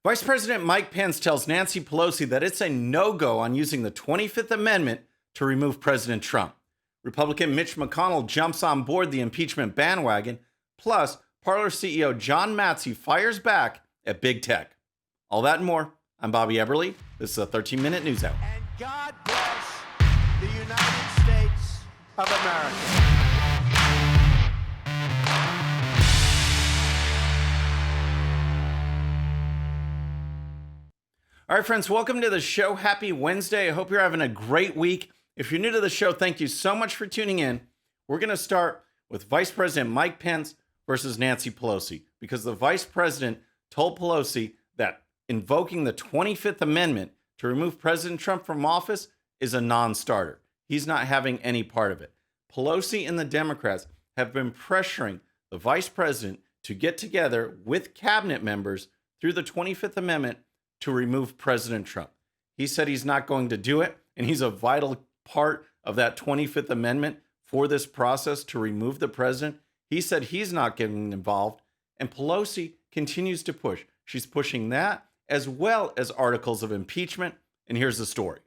Vice President Mike Pence tells Nancy Pelosi that it's a no-go on using the 25th Amendment to remove President Trump. Republican Mitch McConnell jumps on board the impeachment bandwagon. Plus, Parler CEO John Matzey fires back at big tech. All that and more. I'm Bobby Eberle. This is a 13-minute news hour. And God bless the United States of America. All right, friends, welcome to the show. Happy Wednesday. I hope you're having a great week. If you're new to the show, thank you so much for tuning in. We're going to start with Vice President Mike Pence versus Nancy Pelosi, because the Vice President told Pelosi that invoking the 25th Amendment to remove President Trump from office is a non-starter. He's not having any part of it. Pelosi and the Democrats have been pressuring the Vice President to get together with cabinet members through the 25th Amendment to remove President Trump. He said he's not going to do it, and he's a vital part of that 25th Amendment for this process to remove the president. He said he's not getting involved, and Pelosi continues to push. She's pushing that as well as articles of impeachment, and here's the story.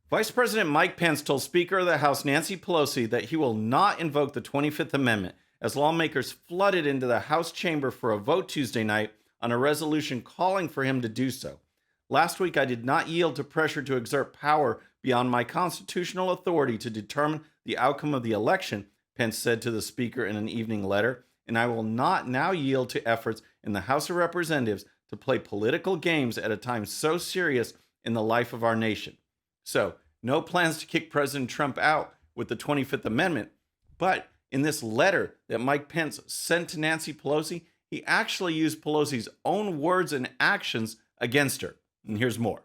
Vice President Mike Pence told Speaker of the House Nancy Pelosi that he will not invoke the 25th Amendment as lawmakers flooded into the House chamber for a vote Tuesday night on a resolution calling for him to do so. Last week, I did not yield to pressure to exert power beyond my constitutional authority to determine the outcome of the election, Pence said to the Speaker in an evening letter, and I will not now yield to efforts in the House of Representatives to play political games at a time so serious in the life of our nation. So, no plans to kick President Trump out with the 25th Amendment, but in this letter that Mike Pence sent to Nancy Pelosi, he actually used Pelosi's own words and actions against her. And here's more.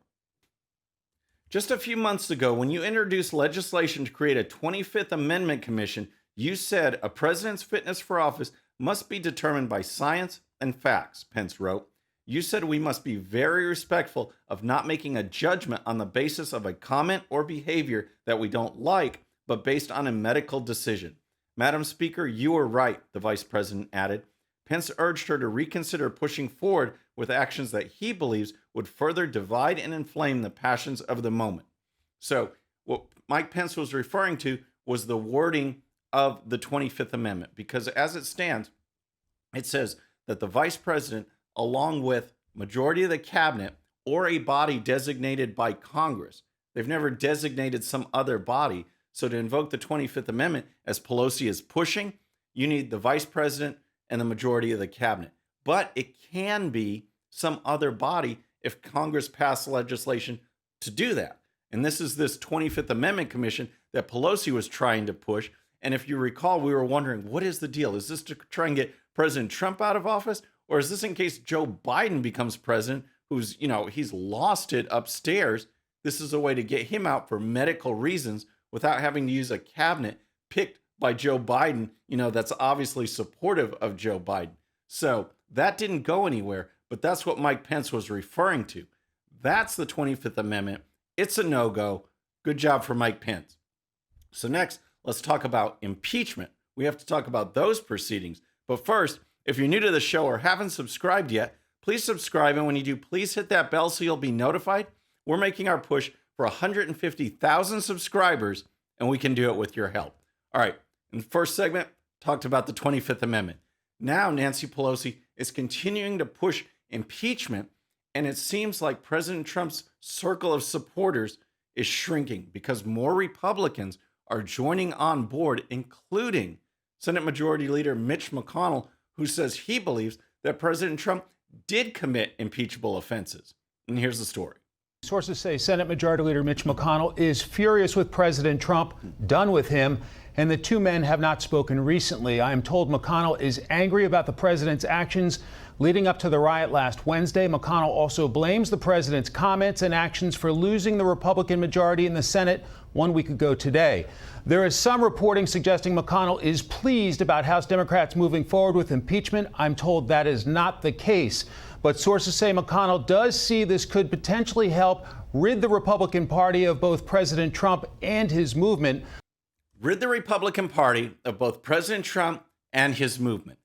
Just a few months ago, when you introduced legislation to create a 25th Amendment Commission, you said a president's fitness for office must be determined by science and facts, Pence wrote. You said we must be very respectful of not making a judgment on the basis of a comment or behavior that we don't like, but based on a medical decision. Madam Speaker, you were right, the vice president added. Pence urged her to reconsider pushing forward with actions that he believes would further divide and inflame the passions of the moment. So what Mike Pence was referring to was the wording of the 25th Amendment, because as it stands, it says that the vice president, along with majority of the cabinet or a body designated by Congress, they've never designated some other body. So to invoke the 25th Amendment, as Pelosi is pushing, you need the vice president and the majority of the cabinet. But it can be some other body if Congress passed legislation to do that. And this is this 25th Amendment Commission that Pelosi was trying to push. And if you recall, we were wondering, what is the deal? Is this to try and get President Trump out of office? Or is this in case Joe Biden becomes president, who's, he's lost it upstairs? This is a way to get him out for medical reasons without having to use a cabinet picked by Joe Biden, that's obviously supportive of Joe Biden. So that didn't go anywhere, but that's what Mike Pence was referring to. That's the 25th Amendment. It's a no-go. Good job for Mike Pence. So next, let's talk about impeachment. We have to talk about those proceedings. But first, if you're new to the show or haven't subscribed yet, please subscribe. And when you do, please hit that bell so you'll be notified. We're making our push for 150,000 subscribers, and we can do it with your help. All right. In the first segment, talked about the 25th Amendment. Now, Nancy Pelosi is continuing to push impeachment, and it seems like President Trump's circle of supporters is shrinking because more Republicans are joining on board, including Senate Majority Leader Mitch McConnell, who says he believes that President Trump did commit impeachable offenses. And here's the story. Sources say Senate Majority Leader Mitch McConnell is furious with President Trump, done with him, and the two men have not spoken recently. I am told McConnell is angry about the president's actions leading up to the riot last Wednesday. McConnell also blames the president's comments and actions for losing the Republican majority in the Senate 1 week ago today. There is some reporting suggesting McConnell is pleased about House Democrats moving forward with impeachment. I'm told that is not the case. But sources say McConnell does see this could potentially help rid the Republican Party of both President Trump and his movement. Rid the Republican Party of both President Trump and his movement.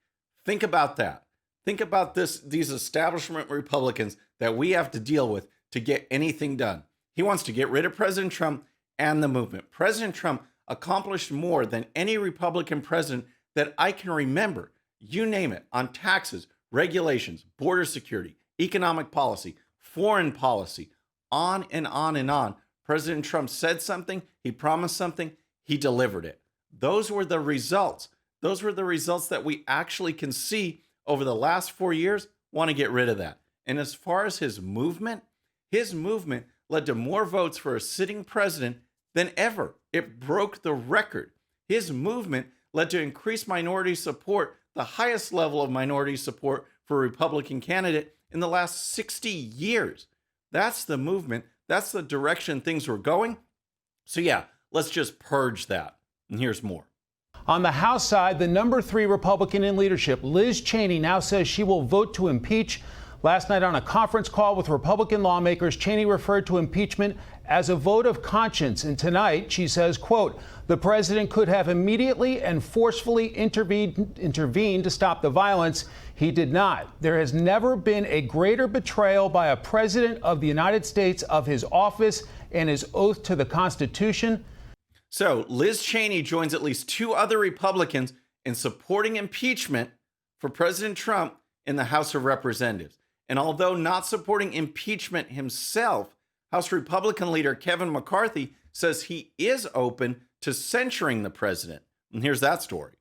Think about that. Think about these establishment Republicans that we have to deal with to get anything done. He wants to get rid of President Trump and the movement. President Trump accomplished more than any Republican president that I can remember. You name it, on taxes, regulations, border security, economic policy, foreign policy, on and on and on. President Trump said something, he promised something, he delivered it. Those were the results. Those were the results that we actually can see over the last 4 years. Want to get rid of that. And as far as his movement led to more votes for a sitting president than ever. It broke the record. His movement led to increased minority support, the highest level of minority support for a Republican candidate in the last 60 years. That's the movement. That's the direction things were going. So yeah, let's just purge that. And here's more. On the House side, the number 3 Republican in leadership, Liz Cheney, now says she will vote to impeach. Last night on a conference call with Republican lawmakers, Cheney referred to impeachment as a vote of conscience. And tonight, she says, quote, the president could have immediately and forcefully intervened to stop the violence. He did not. There has never been a greater betrayal by a president of the United States of his office and his oath to the Constitution. So Liz Cheney joins at least 2 other Republicans in supporting impeachment for President Trump in the House of Representatives. And although not supporting impeachment himself, House Republican leader Kevin McCarthy says he is open to censuring the president. And here's that story.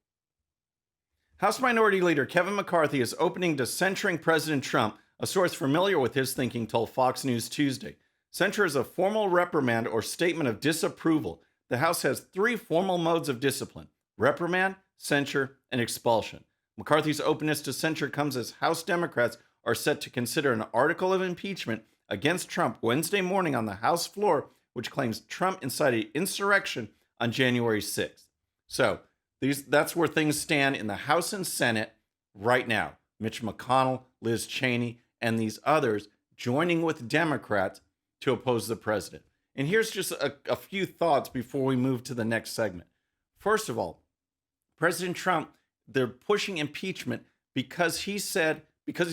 House Minority Leader Kevin McCarthy is opening to censuring President Trump, a source familiar with his thinking told Fox News Tuesday. Censure is a formal reprimand or statement of disapproval. The House has 3 formal modes of discipline: reprimand, censure, and expulsion. McCarthy's openness to censure comes as House Democrats are set to consider an article of impeachment against Trump Wednesday morning on the House floor, which claims Trump incited insurrection on January 6th. So that's where things stand in the House and Senate right now. Mitch McConnell, Liz Cheney, and these others joining with Democrats to oppose the president. And here's just a few thoughts before we move to the next segment. First of all, President Trump, they're pushing impeachment because he's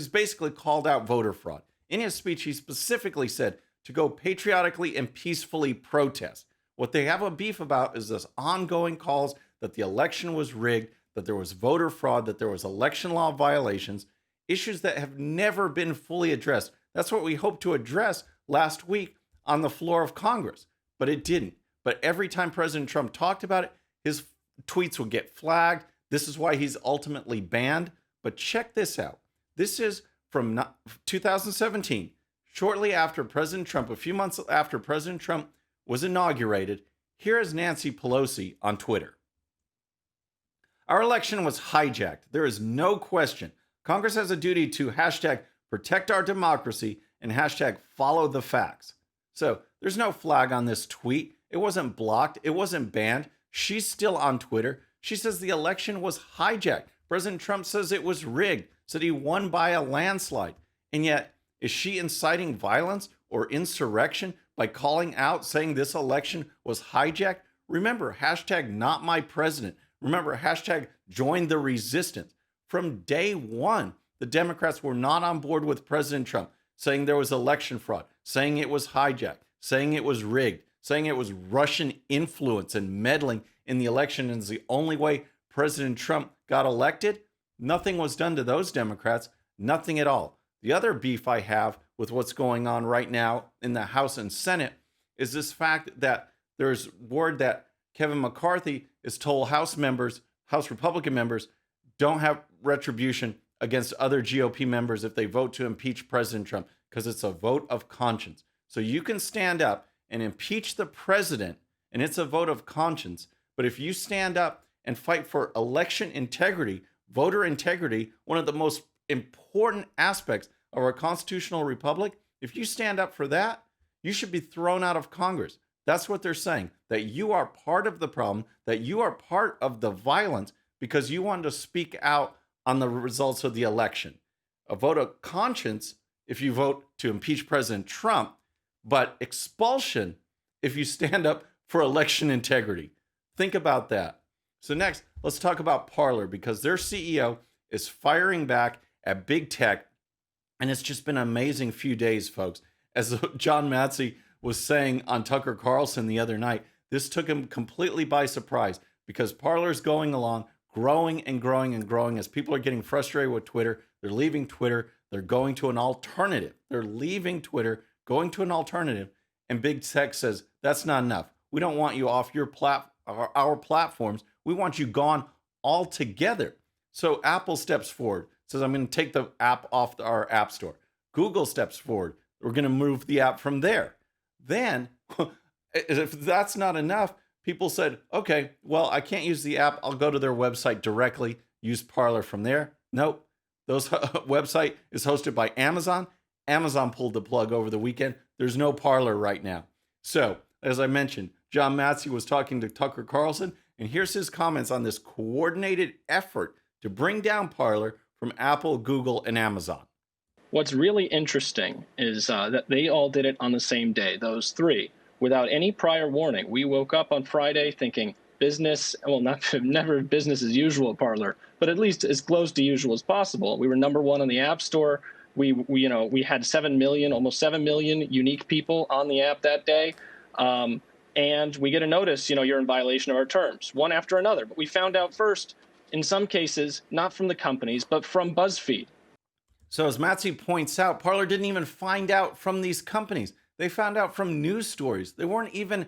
basically called out voter fraud. In his speech, he specifically said to go patriotically and peacefully protest. What they have a beef about is this ongoing calls that the election was rigged, that there was voter fraud, that there was election law violations, issues that have never been fully addressed. That's what we hoped to address last week on the floor of Congress, but it didn't. But every time President Trump talked about it, his tweets would get flagged. This is why he's ultimately banned. But check this out. This is from 2017, shortly after President Trump, a few months after President Trump was inaugurated. Here is Nancy Pelosi on Twitter. Our election was hijacked. There is no question. Congress has a duty to hashtag protect our democracy and hashtag follow the facts. So there's no flag on this tweet. It wasn't blocked. It wasn't banned. She's still on Twitter. She says the election was hijacked. President Trump says it was rigged, said he won by a landslide. And yet, is she inciting violence or insurrection by calling out, saying this election was hijacked? Remember, hashtag not my president. Remember, hashtag join the resistance. From day one, the Democrats were not on board with President Trump, saying there was election fraud, saying it was hijacked, saying it was rigged, saying it was Russian influence and meddling in the election and is the only way President Trump got elected. Nothing was done to those Democrats, nothing at all. The other beef I have with what's going on right now in the House and Senate is this fact that there's word that Kevin McCarthy has told House Republican members, don't have retribution against other GOP members if they vote to impeach President Trump, because it's a vote of conscience. So you can stand up and impeach the president, and it's a vote of conscience. But if you stand up and fight for election integrity, voter integrity, one of the most important aspects of our constitutional republic, if you stand up for that, you should be thrown out of Congress. That's what they're saying, that you are part of the problem, that you are part of the violence because you wanted to speak out on the results of the election. A vote of conscience if you vote to impeach President Trump, but expulsion if you stand up for election integrity. Think about that. So next, let's talk about Parler, because their CEO is firing back at big tech. And it's just been an amazing few days, folks. As John Matzey was saying on Tucker Carlson the other night, this took him completely by surprise because Parler's going along, growing and growing and growing. As people are getting frustrated with Twitter, they're leaving Twitter, they're going to an alternative. They're leaving Twitter, going to an alternative, and big tech says, that's not enough. We don't want you off our platforms. We want you gone altogether. So Apple steps forward, says, I'm going to take the app off our app store. Google steps forward. We're going to move the app from there. Then, if that's not enough, people said, okay, well, I can't use the app. I'll go to their website directly, use Parler from there. Nope. Those website is hosted by Amazon. Amazon pulled the plug over the weekend. There's no Parler right now. So, as I mentioned, John Matzey was talking to Tucker Carlson, and here's his comments on this coordinated effort to bring down Parler from Apple, Google, and Amazon. What's really interesting is that they all did it on the same day, those three, without any prior warning. We woke up on Friday thinking business, well, never business as usual at Parler, but at least as close to usual as possible. We were number one on the App Store. We had 7 million, almost 7 million unique people on the app that day. And we get a notice, you're in violation of our terms, one after another. But we found out first, in some cases, not from the companies, but from BuzzFeed. So as Matzey points out, Parler didn't even find out from these companies. They found out from news stories. They weren't even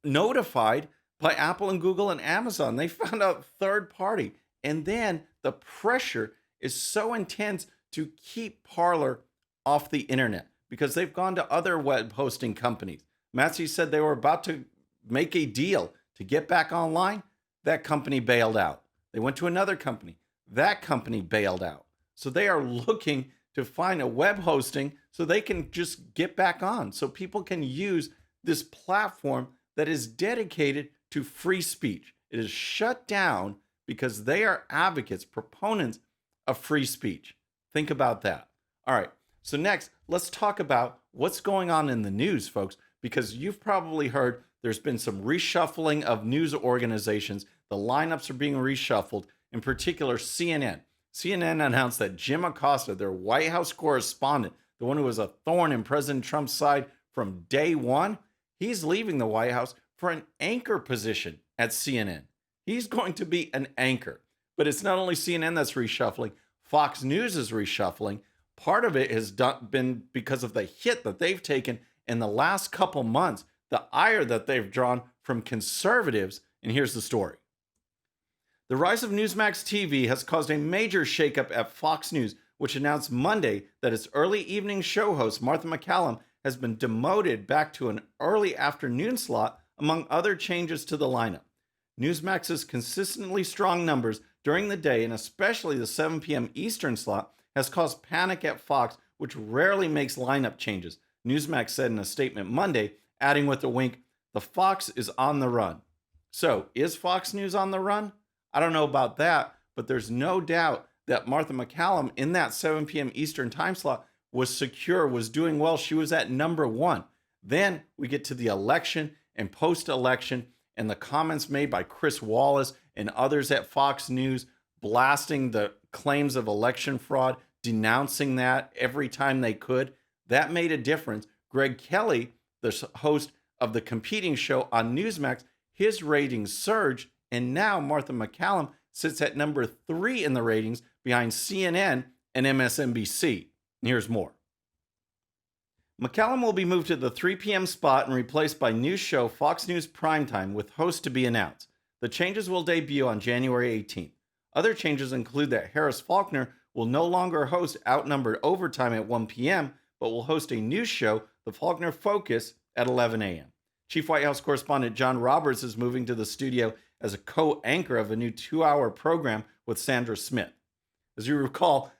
notified by Apple and Google and Amazon. They found out third party. And then the pressure is so intense to keep Parler off the internet because they've gone to other web hosting companies. Matzey said they were about to make a deal to get back online. That company bailed out. They went to another company. That company bailed out. So they are looking to find a web hosting so they can just get back on, so people can use this platform that is dedicated to free speech. It is shut down because they are advocates, proponents of free speech. Think about that. All right. So next, let's talk about what's going on in the news, folks, because you've probably heard there's been some reshuffling of news organizations. The lineups are being reshuffled, in particular CNN. CNN announced that Jim Acosta, their White House correspondent, the one who was a thorn in President Trump's side from day one, he's leaving the White House for an anchor position at CNN. He's going to be an anchor. But it's not only CNN that's reshuffling. Fox News is reshuffling. Part of it has been because of the hit that they've taken in the last couple months, the ire that they've drawn from conservatives. And here's the story. The rise of Newsmax TV has caused a major shakeup at Fox News, which announced Monday that its early evening show host, Martha MacCallum, has been demoted back to an early afternoon slot, among other changes to the lineup. Newsmax's consistently strong numbers during the day, and especially the 7 p.m. Eastern slot, has caused panic at Fox, which rarely makes lineup changes. Newsmax said in a statement Monday, adding with a wink, the Fox is on the run. So, is Fox News on the run? I don't know about that, but there's no doubt that Martha MacCallum in that 7 p.m. Eastern time slot was secure, was doing well. She was at number one. Then we get to the election and post-election and the comments made by Chris Wallace and others at Fox News blasting the claims of election fraud, denouncing that every time they could. That made a difference. Greg Kelly, the host of the competing show on Newsmax, his ratings surged. And now Martha MacCallum sits at number 3 in the ratings behind CNN and MSNBC. And here's more. MacCallum will be moved to the 3 p.m. spot and replaced by news show Fox News Primetime with host to be announced. The changes will debut on January 18th. Other changes include that Harris Faulkner will no longer host Outnumbered Overtime at 1 p.m., but will host a news show, The Faulkner Focus, at 11 a.m. Chief White House correspondent John Roberts is moving to the studio as a co-anchor of a new 2-hour program with Sandra Smith. As you recall,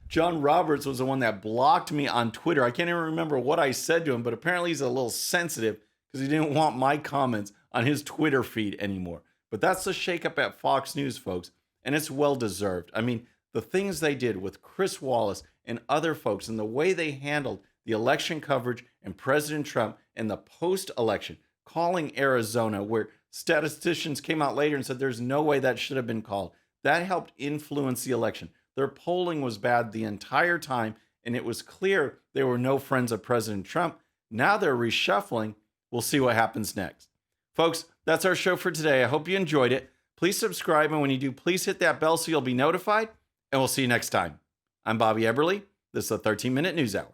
John Roberts was the one that blocked me on Twitter. I can't even remember what I said to him, but apparently he's a little sensitive because he didn't want my comments on his Twitter feed anymore. But that's the shakeup at Fox News, folks, and it's well-deserved. I mean, the things they did with Chris Wallace and other folks and the way they handled the election coverage and President Trump and the post-election, calling Arizona, where statisticians came out later and said there's no way that should have been called. That helped influence the election. Their polling was bad the entire time, and it was clear they were no friends of President Trump. Now they're reshuffling. We'll see what happens next. Folks, that's our show for today. I hope you enjoyed it. Please subscribe, and when you do, please hit that bell so you'll be notified, and we'll see you next time. I'm Bobby Eberle. This is the 13-Minute News Hour.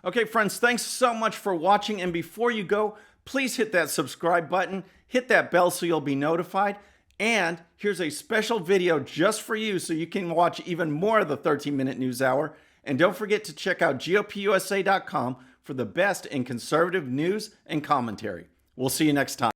Okay, friends, thanks so much for watching. And before you go, please hit that subscribe button, hit that bell so you'll be notified. And here's a special video just for you so you can watch even more of the 13-Minute News Hour. And don't forget to check out GOPUSA.com for the best in conservative news and commentary. We'll see you next time.